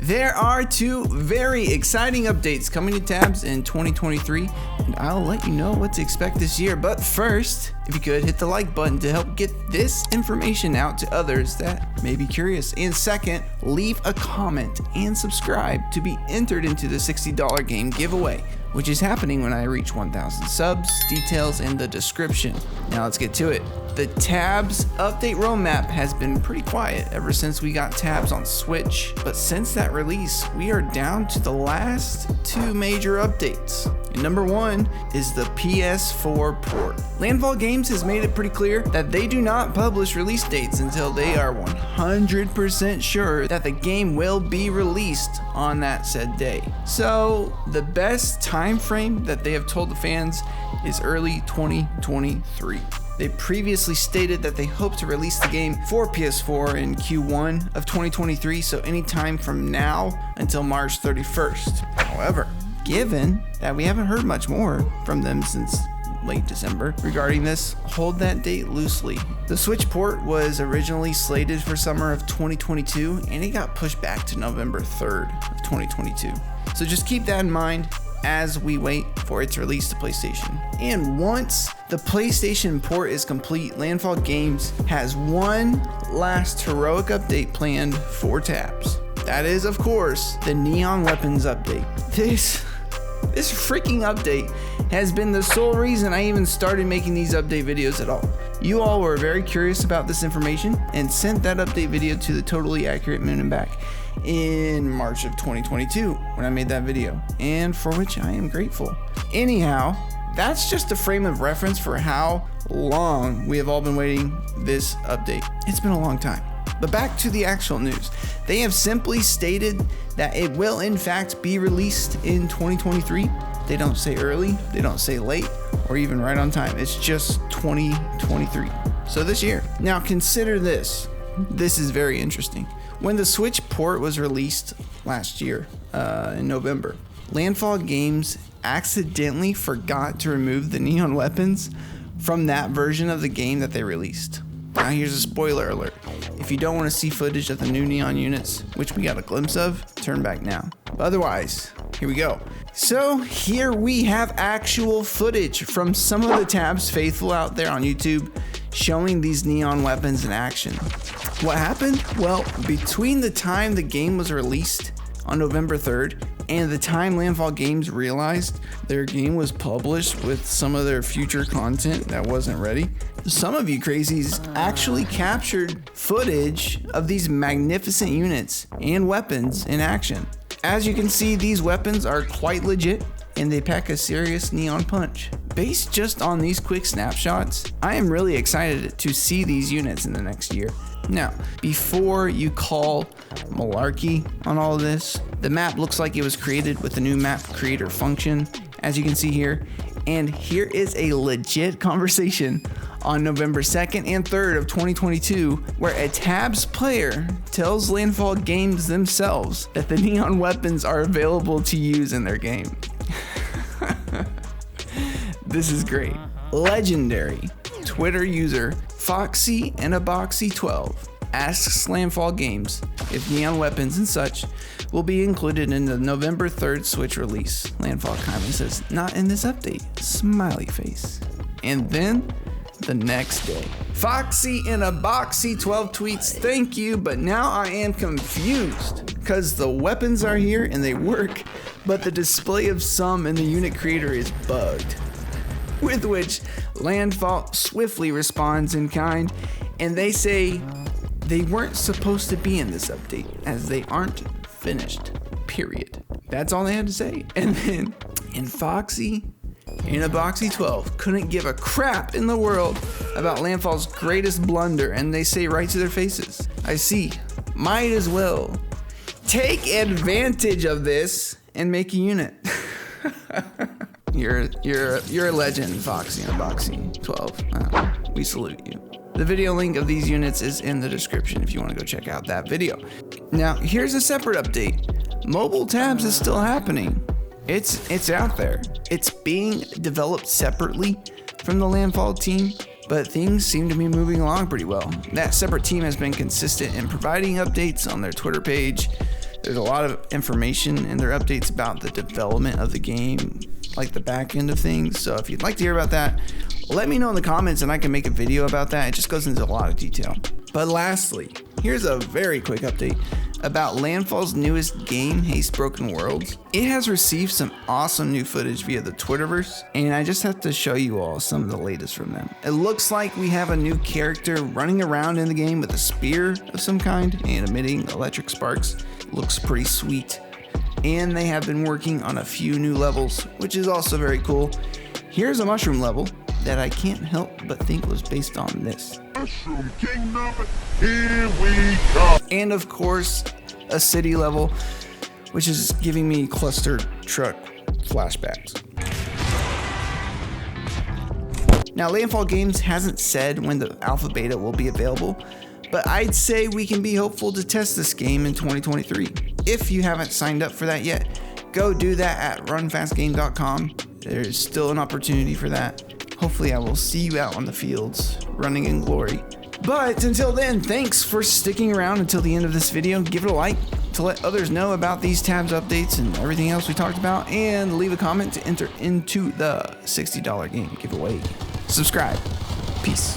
There are two very exciting updates coming to tabs in 2023, and I'll let you know what to expect this year. But first, if you could hit the like button to help get this information out to others that may be curious. And second, leave a comment and subscribe to be entered into the $60 game giveaway, which is happening when I reach 1,000 subs. Details in the description. Now let's get to it. The tabs update roadmap has been pretty quiet ever since we got tabs on Switch, but since that release, we are down to the last two major updates. And number one is the PS4 port. Landfall Games has made it pretty clear that they do not publish release dates until they are 100% sure that the game will be released on that said day. So the best time frame that they have told the fans is early 2023. They previously stated that they hope to release the game for PS4 in Q1 of 2023, so anytime from now until March 31st. However, given that we haven't heard much more from them since late December regarding this, hold that date loosely. The Switch port was originally slated for summer of 2022, and it got pushed back to November 3rd of 2022. So just keep that in mind as we wait for its release to PlayStation. And once the PlayStation port is complete, Landfall Games has one last heroic update planned for tabs. That is, of course, the Neon Weapons update. This freaking update has been the sole reason I even started making these update videos at all. You all were very curious about this information and sent that update video to the Totally Accurate Moon and Back in March of 2022 when I made that video, and for which I am grateful. Anyhow, that's just a frame of reference for how long we have all been waiting this update. It's been a long time. But back to the actual news. They have simply stated that it will in fact be released in 2023. They don't say early, they don't say late, or even right on time. It's just 2023. So this year. Now consider this. This is very interesting. When the Switch port was released last year in November, Landfall Games accidentally forgot to remove the neon weapons from that version of the game that they released. Now here's a spoiler alert. If you don't want to see footage of the new neon units, which we got a glimpse of, turn back now. But otherwise, here we go. So here we have actual footage from some of the tabs faithful out there on YouTube showing these neon weapons in action. What happened? Well, between the time the game was released on November 3rd and the time Landfall Games realized their game was published with some of their future content that wasn't ready, some of you crazies actually captured footage of these magnificent units and weapons in action. As you can see, these weapons are quite legit and they pack a serious neon punch. Based just on these quick snapshots, I am really excited to see these units in the next year. Now, before you call malarkey on all of this, the map looks like it was created with the new map creator function, as you can see here. And here is a legit conversation on November 2nd and 3rd of 2022, where a tabs player tells Landfall Games themselves that the neon weapons are available to use in their game. This is great. Legendary Twitter user Foxy and a Boxy 12 asks Landfall Games if neon weapons and such will be included in the November 3rd Switch release. Landfall kindly says, "Not in this update," smiley face. And then the next day, Foxy and a Boxy 12 tweets, "Thank you, but now I am confused because the weapons are here and they work, but the display of some in the unit creator is bugged." With which Landfall swiftly responds in kind, and they say they weren't supposed to be in this update as they aren't finished, period. That's all they had to say. And then, Foxy and a Boxy 12 couldn't give a crap in the world about Landfall's greatest blunder, and they say right to their faces, "I see, might as well take advantage of this and make a unit." You're a legend, Foxy and a Boxy 12. We salute you. The video link of these units is in the description if you want to go check out that video. Now, here's a separate update. Mobile tabs is still happening. It's out there. It's being developed separately from the Landfall team, but things seem to be moving along pretty well. That separate team has been consistent in providing updates on their Twitter page, There's a lot of information in their updates about the development of the game, like the back end of things. So if you'd like to hear about that, let me know in the comments and I can make a video about that. It just goes into a lot of detail. But lastly, here's a very quick update about Landfall's newest game, Haste Broken Worlds. It has received some awesome new footage via the Twitterverse, and I just have to show you all some of the latest from them. It looks like we have a new character running around in the game with a spear of some kind and emitting electric sparks. Looks pretty sweet. And they have been working on a few new levels, which is also very cool. Here's a mushroom level that I can't help but think was based on this. Mushroom Kingdom, here we come. And of course, a city level, which is giving me cluster truck flashbacks. Now, Landfall Games hasn't said when the alpha beta will be available, but I'd say we can be hopeful to test this game in 2023. If you haven't signed up for that yet, go do that at runfastgame.com. There's still an opportunity for that. Hopefully I will see you out on the fields, running in glory. But until then, thanks for sticking around until the end of this video. Give it a like to let others know about these tabs updates and everything else we talked about, and leave a comment to enter into the $60 game giveaway. Subscribe. Peace.